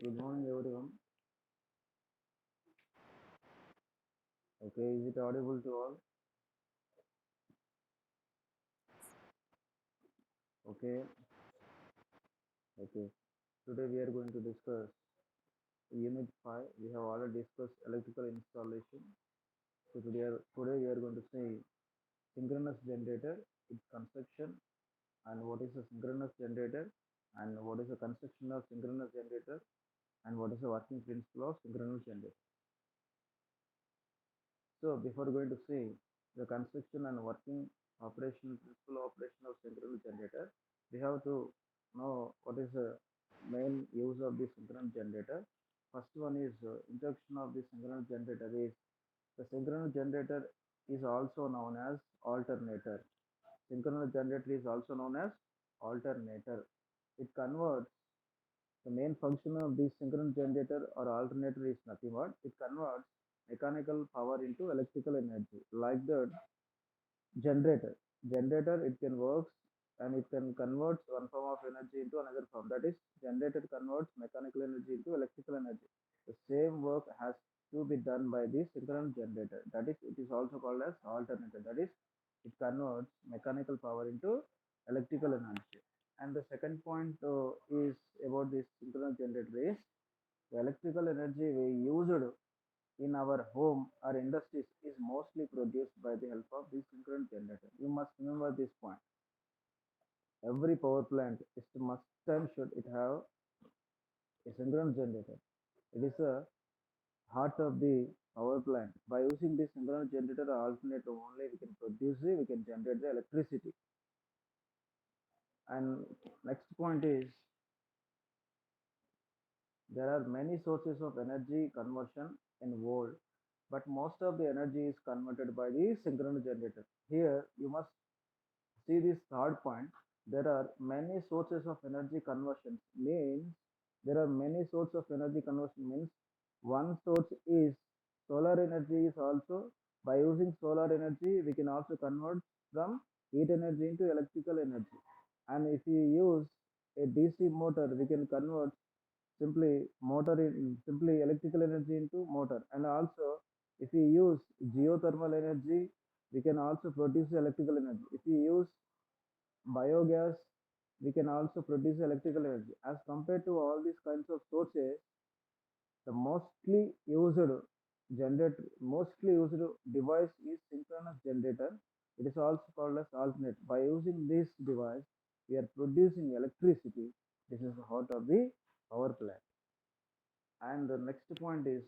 Good morning, everyone. Okay, is it audible to all? Okay, okay. Today we are going to discuss Unit 5. We have already discussed electrical installation. So today we are going to see synchronous generator, its construction, and what is a synchronous generator, and what is the construction of synchronous generator, and what is the working principle of synchronous generator. So before going to see the construction and working principle operation of synchronous generator, we have to know what is the main use of the synchronous generator. First one is introduction of the synchronous generator is the synchronous generator is also known as alternator. Synchronous generator is also known as alternator. It converts the main function of the synchronous generator or alternator is nothing but it converts mechanical power into electrical energy. Like the generator it can works and it can converts one form of energy into another form. That is, generator converts mechanical energy into electrical energy. The same work has to be done by the synchronous generator. That is, it is also called as alternator. That is, it converts mechanical power into electrical energy. And the second point is about this synchronous generator is the electrical energy we used in our home or industries is mostly produced by the help of this synchronous generator. You must remember this point. Every power plant is must and should it have a synchronous generator. It is the heart of the power plant. By using this synchronous generator or alternator only, we can produce it, we can generate the electricity. And next point is there are many sources of energy conversion in world, but most of the energy is converted by the synchronous generator. Here you must see this third point. There are many sources of energy conversion means there are many sources of energy conversion means one source is solar energy is also by using solar energy we can also convert from heat energy into electrical energy. And if you use a DC motor, we can convert simply electrical energy into motor. And also if we use geothermal energy, we can also produce electrical energy. If we use biogas, we can also produce electrical energy. As compared to all these kinds of sources, the mostly used device is synchronous generator. It is also called as alternate. By using this device, we are producing electricity. This is the heart of the power plant. And the next point is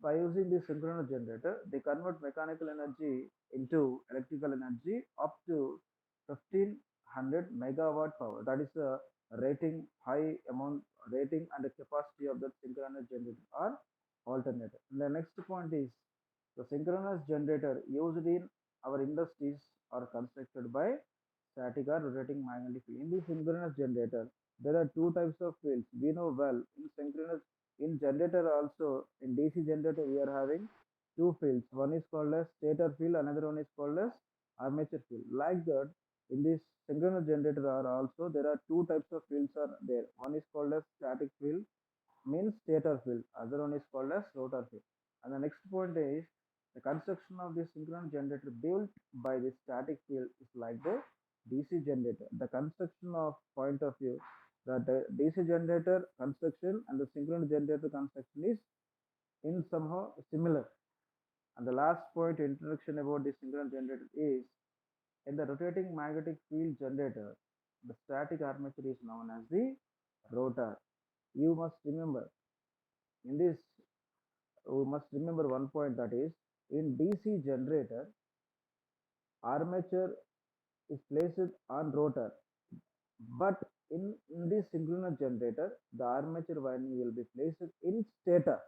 by using the synchronous generator, they convert mechanical energy into electrical energy up to 1500 megawatt power. That is the rating, high amount rating and the capacity of the synchronous generator or alternator. And the next point is the synchronous generator used in our industries are constructed by static or rotating magnetic field. In the synchronous generator, there are two types of fields. We know well in generator also in DC generator we are having two fields. One is called as stator field, another one is called as armature field. Like that, in this synchronous generator are also there are two types of fields are there. One is called as static field, means stator field. Other one is called as rotor field. And the next point is the construction of the synchronous generator built by the static field is like the DC generator. The construction of point of view, the DC generator construction and the synchronous generator construction is in somehow similar. And the last point introduction about the synchronous generator is in the rotating magnetic field generator, the static armature is known as the rotor. You must remember in this we must remember one point that is in DC generator armature is placed on rotor, but in this synchronous generator the armature winding will be placed in stator.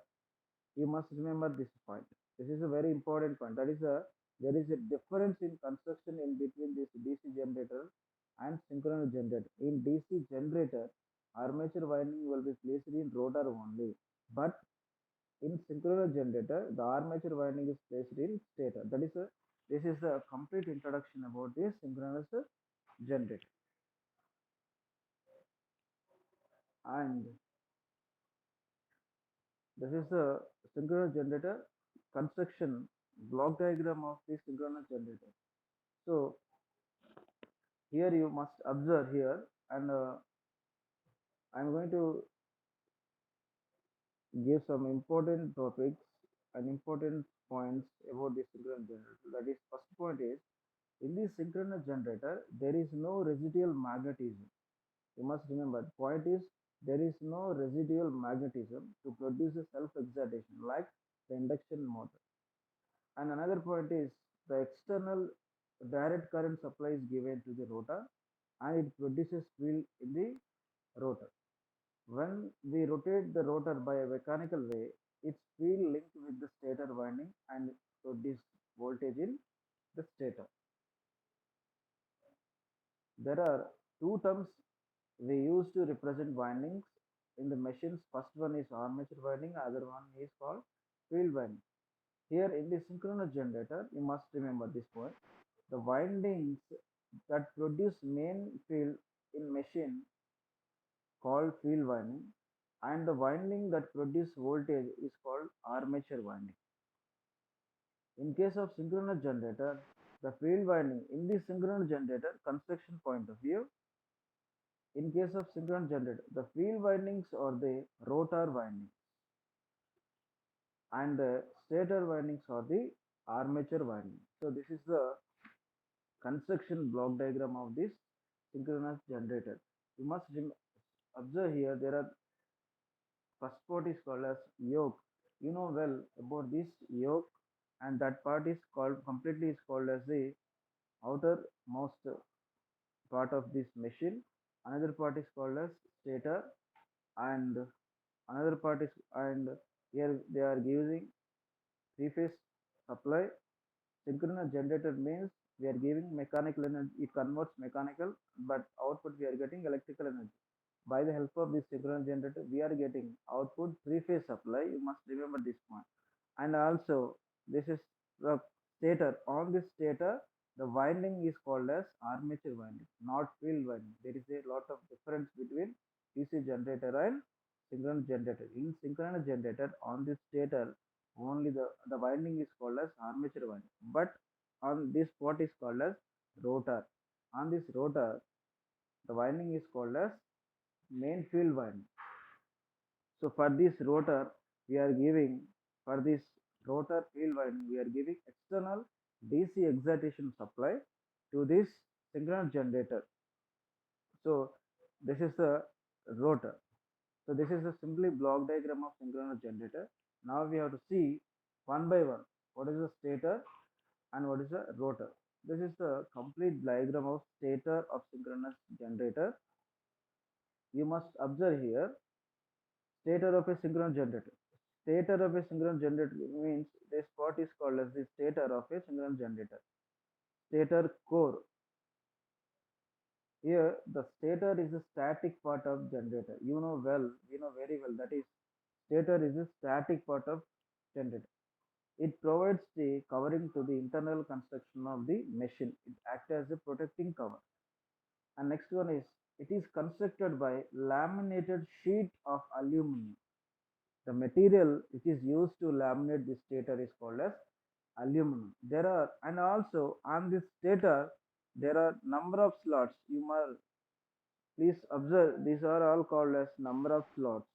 You must remember this point. This is a very important point. That is a there is a difference in construction in between this DC generator and synchronous generator. In DC generator, armature winding will be placed in rotor only, but in synchronous generator, the armature winding is placed in stator. This is a complete introduction about the synchronous generator. And This is the synchronous generator construction block diagram of the synchronous generator. So here you must observe here, and I'm going to give some important topics and important points about the synchronous generator. That is, first point is, in the synchronous generator there is no residual magnetism. You must remember, the point is, there is no residual magnetism to produce a self excitation like the induction motor. And another point is, the external direct current supply is given to the rotor and it produces field in the rotor. When we rotate the rotor by a mechanical way, its field linked with the stator winding and produce voltage in the stator. There are two terms we use to represent windings in the machines. First one is armature winding, other one is called field winding. Here in the synchronous generator, you must remember this point. The windings that produce main field in machine called field winding, and the winding that produce voltage is called armature winding. In case of synchronous generator, the field winding in the synchronous generator construction point of view, in case of synchronous generator, the field windings are the rotor windings and the stator windings are the armature windings. So this is the construction block diagram of this synchronous generator. You must observe here, there are first part is called as yoke. You know well about this yoke, and that part is called completely is called as the outermost part of this machine. Another part is called as stator, and another part is, and here they are using three phase supply. Synchronous generator means we are giving mechanical energy, it converts mechanical, but output we are getting electrical energy. By the help of this synchronous generator, we are getting output three phase supply. You must remember this point. And also, this is the stator. On this stator, the winding is called as armature winding, not field winding. There is a lot of difference between DC generator and synchronous generator. In synchronous generator, on this stator, only the winding is called as armature winding. But on this what is called as rotor. On this rotor, the winding is called as main field winding. So for this rotor, we are giving, for this rotor field winding, we are giving external DC excitation supply to this synchronous generator. So this is the rotor. So this is a simply block diagram of synchronous generator. Now we have to see one by one what is the stator and what is the rotor. This is the complete diagram of stator of synchronous generator. You must observe here, stator of a synchronous generator. Stator of a synchronous generator means this part is called as the stator of a synchronous generator. Stator core. Here the stator is the static part of generator. You know well, we know very well, that is, stator is the static part of generator. It provides the covering to the internal construction of the machine. It acts as a protecting cover. And next one is, it is constructed by laminated sheet of aluminum. The material which is used to laminate the stator is called as aluminum. There are, and also on this stator, there are number of slots. You must please observe, these are all called as number of slots.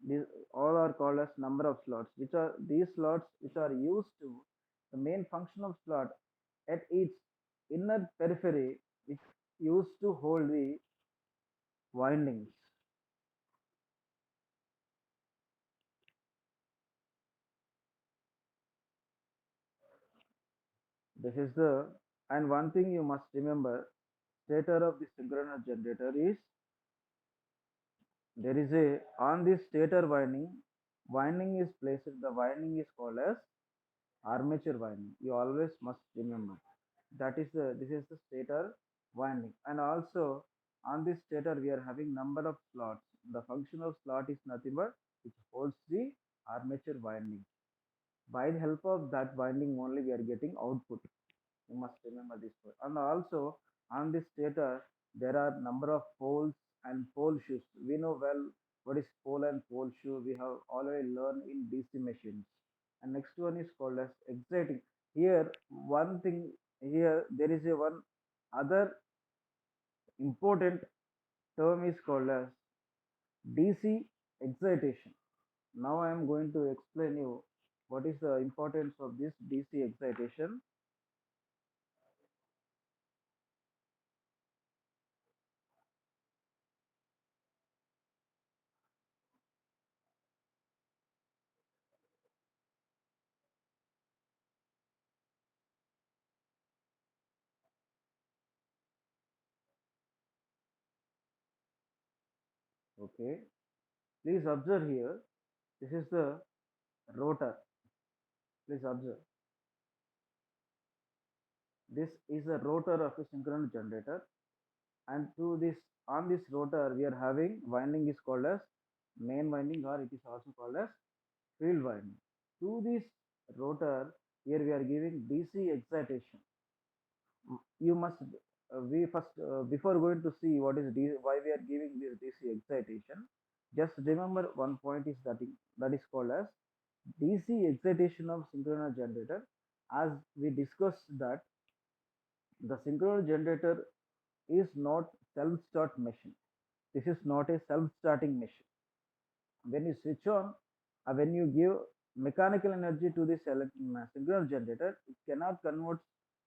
These all are called as number of slots, which are these slots which are used to, the main function of slot at its inner periphery, which used to hold the windings. This is the, and one thing you must remember, stator of the synchronous generator is, there is a, on this stator winding is placed, the winding is called as armature winding. You always must remember. That is the, this is the stator winding. And also on this stator we are having number of slots. The function of slot is nothing but it holds the armature winding. By the help of that winding only we are getting output. You must remember this point. And also on this stator there are number of poles and pole shifts. We know well What is pole and pole shoe? We have already learned in DC machines. And next one is called as exciting. Here, one thing here there is a one other important term is called as DC excitation. Now I am going to explain you what is the importance of this DC excitation. Okay, please observe here. This is the rotor. Please observe. This is a rotor of a synchronous generator, and to this on this rotor we are having winding is called as main winding, or it is also called as field winding. To this rotor here we are giving DC excitation. You must we first before going to see what is why we are giving this DC excitation, just remember one point is that is called as DC excitation of synchronous generator. As we discussed that the synchronous generator is not self-start machine. This is not a self-starting machine. When you switch on, when you give mechanical energy to this synchronous generator, it cannot convert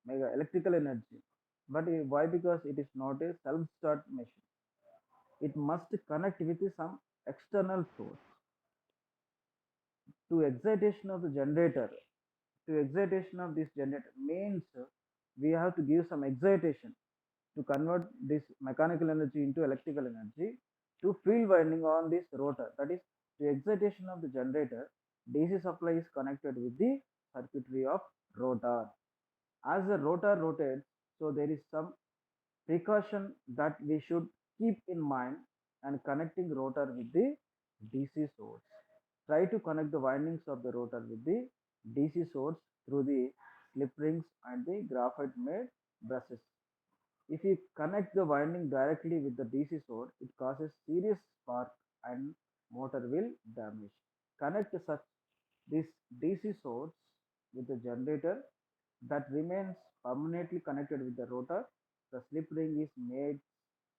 electrical energy. But why? Because it is not a self-start machine. It must connect with some external source. To excitation of the generator, to excitation of this generator means we have to give some excitation to convert this mechanical energy into electrical energy to field winding on this rotor. That is, the excitation of the generator, DC supply is connected with the circuitry of rotor. As the rotor rotates, so there is some precaution that we should keep in mind and connecting rotor with the DC source. Try to connect the windings of the rotor with the DC source through the slip rings and the graphite made brushes. If you connect the winding directly with the DC source, it causes serious spark and motor will damage. Connect such this DC source with the generator that remains permanently connected with the rotor. The slip ring is made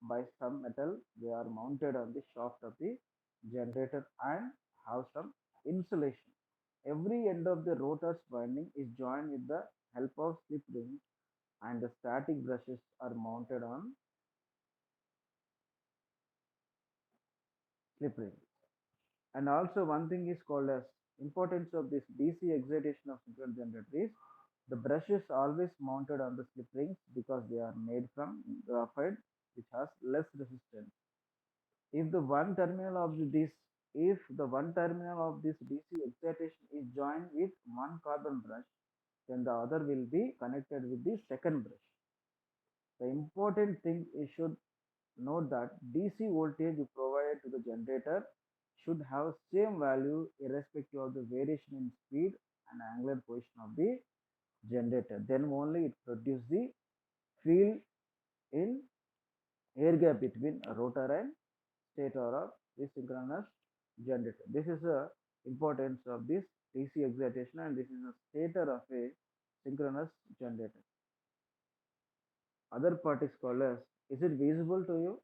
by some metal. They are mounted on the shaft of the generator and have some insulation. Every end of the rotor's winding is joined with the help of slip rings, and the static brushes are mounted on slip rings. And also one thing is called as importance of this DC excitation of synchronous generator is the brushes always mounted on the slip rings because they are made from graphite which has less resistance. If the one terminal of this if the one terminal of this DC excitation is joined with one carbon brush, then the other will be connected with the second brush. The important thing is should note that DC voltage you provided to the generator should have same value irrespective of the variation in speed and angular position of the generator. Then only it produce the field in air gap between a rotor and stator of the synchronous generator. This is the importance of this DC excitation, and this is the stator of a synchronous generator. Other part is called as, is it visible to you?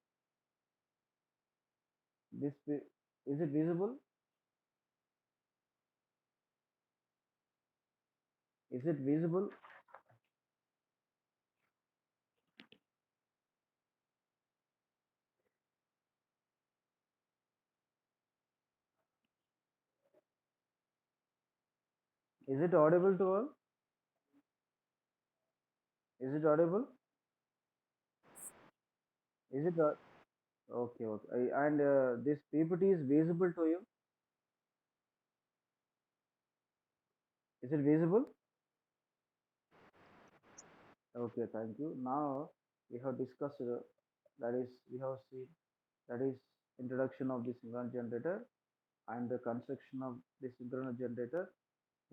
Is it visible? Is it visible? Is it audible to all? Is it audible? Is it okay? Okay. And this PPT is visible to you? Is it visible? Okay, thank you. Now we have discussed that is we have seen that is introduction of the synchronous generator and the construction of the synchronous generator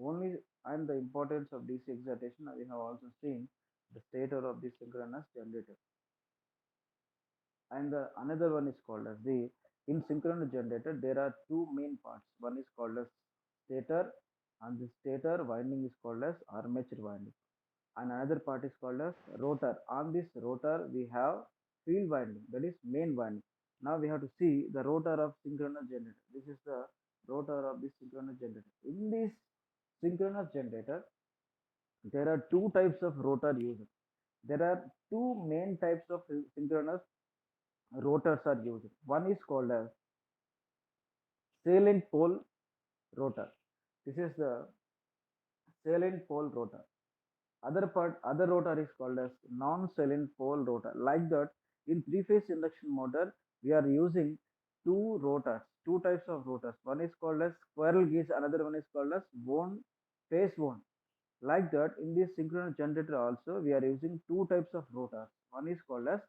only, and the importance of DC excitation. We have also seen the stator of the synchronous generator, and the another one is called as the In synchronous generator, there are two main parts. One is called as stator, and the stator winding is called as armature winding. And another part is called as rotor. On this rotor, we have field winding, that is main winding. Now we have to see the rotor of synchronous generator. This is the rotor of this synchronous generator. In this synchronous generator, there are two types of rotor used. There are two main types of synchronous rotors are used. One is called as salient pole rotor. This is the salient pole rotor. Other rotor is called as non-salient pole rotor. Like that, in three-phase induction motor, we are using two rotors, two types of rotors. One is called as squirrel geese, another one is called as phase wound. Like that, in this synchronous generator also, we are using two types of rotors. One is called as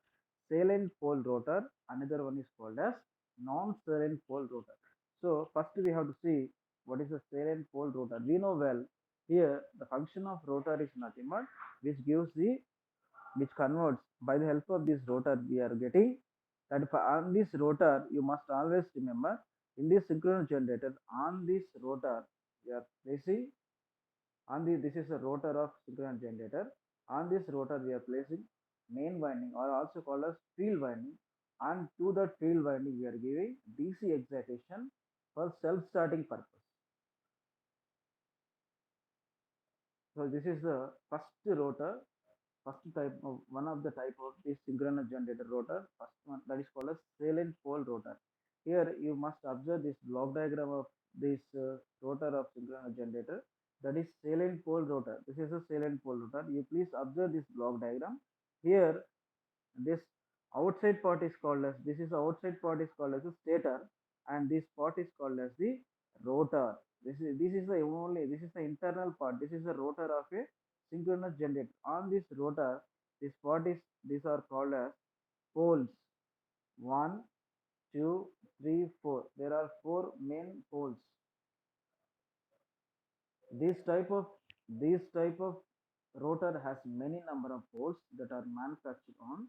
salient pole rotor, another one is called as non-salient pole rotor. So first we have to see what is a salient pole rotor. We know well here the function of rotor is nothing but which converts by the help of this rotor we are getting that on this rotor you must always remember in this synchronous generator on this rotor we are placing on the this is a rotor of synchronous generator. On this rotor we are placing main winding or also called as field winding, and to that field winding we are giving DC excitation for self-starting purpose. So this is the first rotor, first type of one of the type of this synchronous generator rotor, first one that is called as salient pole rotor. Here you must observe this block diagram of this rotor of synchronous generator, that is salient pole rotor. This is a salient pole rotor. You please observe this block diagram. Here this outside part is called as this is the outside part is called as the stator, and this part is called as the rotor. This is the only this is the internal part. This is the rotor of a synchronous generator. On this rotor, this part is these are called as poles. One, two, three, four. There are four main poles. This type of this type of rotor has many number of poles that are manufactured on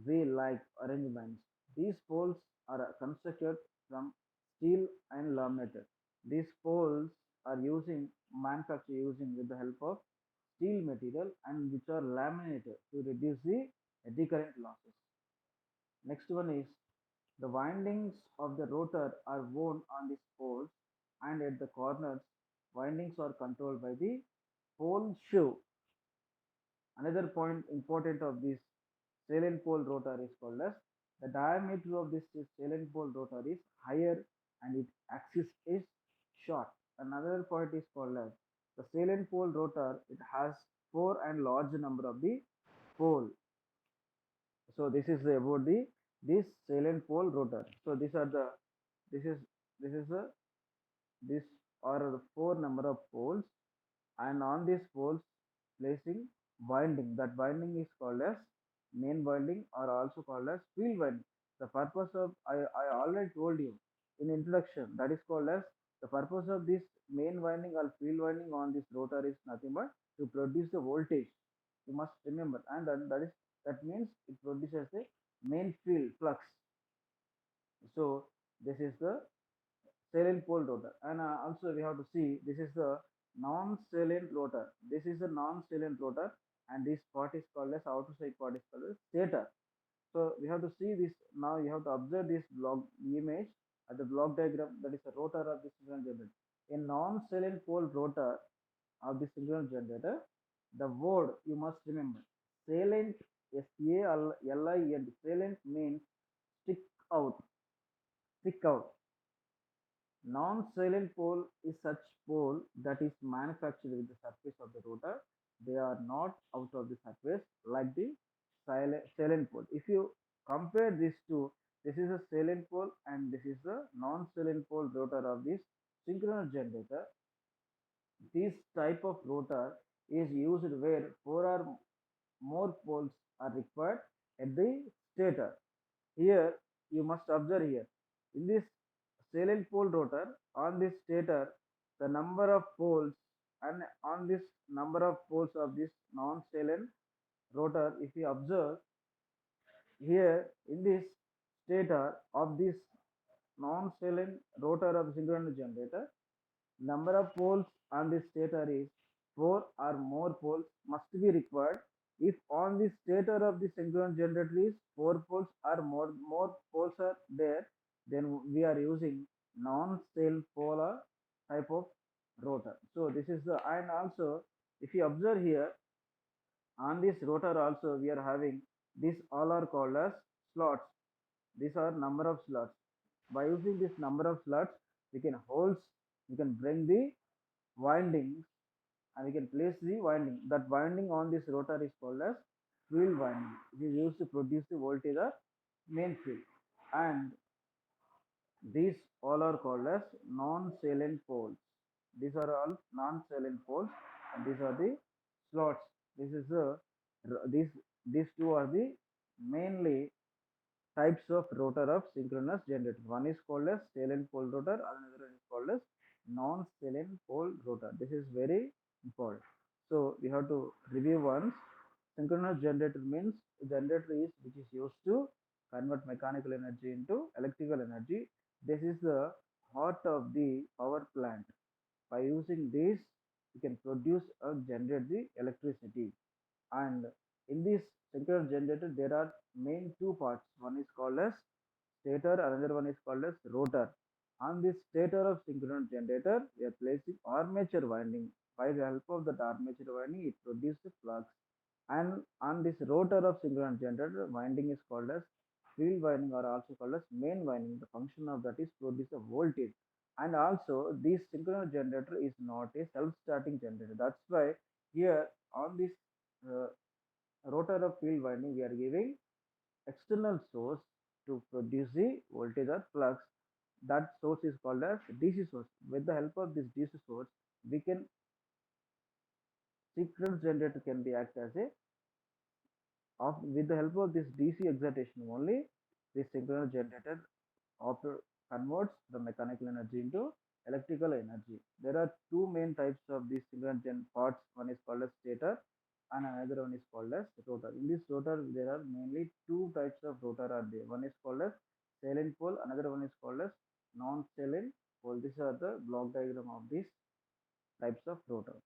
wheel-like arrangements. These poles are constructed from steel and laminated. These poles are using manufactured using with the help of steel material and which are laminated to reduce the eddy current losses. Next one is the windings of the rotor are wound on these poles, and at the corners windings are controlled by the pole shoe. Another point important of this salient pole rotor is called as the diameter of this salient pole rotor is higher and its axis is short. Another point is called as the salient pole rotor. It has four and large number of the pole. So this is about the this salient pole rotor. So these are the this is this is the this are the four number of poles, and on these poles placing winding. That winding is called as main winding or also called as field winding. The purpose of I already told you in introduction, that is called as the purpose of this main winding or field winding on this rotor is nothing but to produce the voltage. You must remember, and then that means it produces a main field flux. So this is the salient pole rotor, and also we have to see this is the non-salient rotor. This is a non-salient rotor, and this part is called as outside part is called as stator. So we have to see this. Now you have to observe this block image at the block diagram, that is the rotor of the synchronous generator. In non-salient pole rotor of the synchronous generator, the word you must remember salient, SALIENT. Salient means stick out, stick out. Non-salient pole is such pole that is manufactured with the surface of the rotor. They are not out of the surface like the salient pole. If you compare these two, this is a salient pole and this is the non-salient pole rotor of this synchronous generator. This type of rotor is used where four or more poles are required at the stator. Here you must observe here in this salient pole rotor on this stator the number of poles, and on this number of poles of this non-salient rotor, if you observe here in this stator of this non-salient rotor of synchronous generator. Number of poles on the stator is 4 or more poles must be required. If on the stator of the synchronous generator is 4 poles or more poles are there, then we are using non-salient polar type of rotor. So this is the, and also if you observe here on this rotor also we are having, these all are called as slots. These are number of slots. By using this number of slots, we can hold, we can bring the windings and we can place the winding. That winding on this rotor is called as field winding. It is used to produce the voltage or main field. And these all are called as non-salient poles. These are all non-salient poles, and these are the slots. This is the these two are the mainly types of rotor of synchronous generator. One is called as salient pole rotor, another is called as non-salient pole rotor. This is very important. So we have to review once. Synchronous generator means generator is which is used to convert mechanical energy into electrical energy. This is the heart of the power plant. By using this, we can produce or generate the electricity. And in this synchronous generator, there are main two parts. One is called as stator, another one is called as rotor. On this stator of synchronous generator, we are placing armature winding. By the help of that armature winding, it produces flux. And on this rotor of synchronous generator, winding is called as field winding or also called as main winding. The function of that is produce a voltage. And also, this synchronous generator is not a self-starting generator. That's why here on this uh, rotor of field winding, we are giving external source to produce the voltage or flux. That source is called as DC source. With the help of this DC source, we can synchronous generator can be act as a with the help of this DC excitation only. This synchronous generator converts the mechanical energy into electrical energy. There are two main types of these synchronous gen parts. One is called as stator and another one is called as rotor. In this rotor, there are mainly two types of rotor are there. One is called as salient pole, another one is called as non-salient pole. These are the block diagram of these types of rotor.